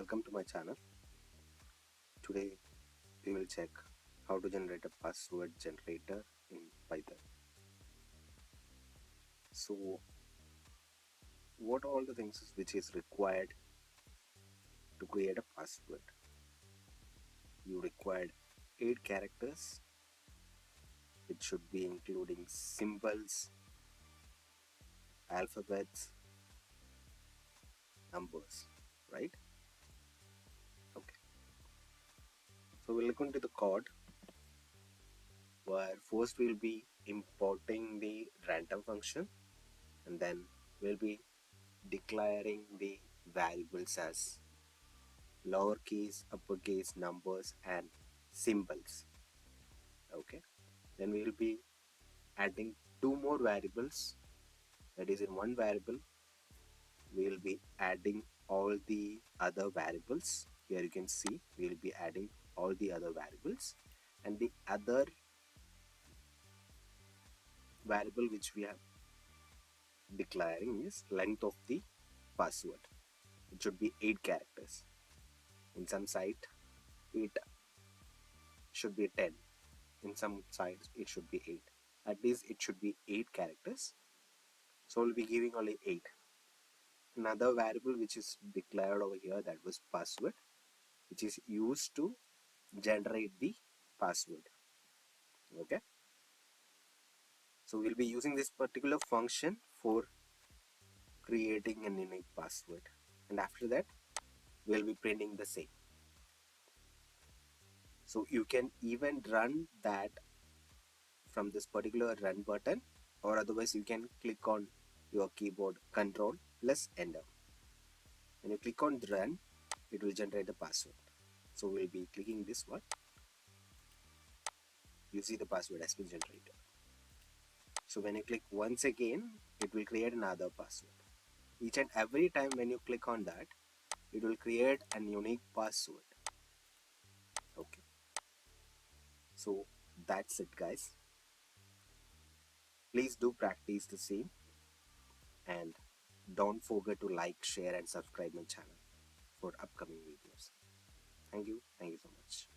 Welcome to my channel. Today we will check how to generate a password generator in Python. So what all the things which is required to create a password? You required 8 characters, which should be including symbols, alphabets, numbers, right? Okay. So we'll look into the code where first we'll be importing the random function, and then we'll be declaring the variables as lowercase, uppercase, numbers and symbols. Okay, then we will be adding two more variables. That is, in one variable we will be adding all the other variables. Here you can see we will be adding all the other variables, and the other variable which we are declaring is length of the password. It should be 8 characters. In some site it should be 10, in some sites it should be 8. At least it should be 8 characters, so we'll be giving only 8. Another variable which is declared over here, that was password, which is used to generate the password. Okay, so we'll be using this particular function for creating a unique password, and after that we'll be printing the same. So you can even run that from this particular run button, or otherwise you can click on your keyboard Control plus Enter. When you click on run, it will generate the password. So we'll be clicking this one. You see the password has been generated. So when you click once again, it will create another password. Each and every time when you click on that, it will create a unique password. Okay, so that's it, guys. Please do practice the same, and don't forget to like, share and subscribe my channel for upcoming videos. Thank you so much.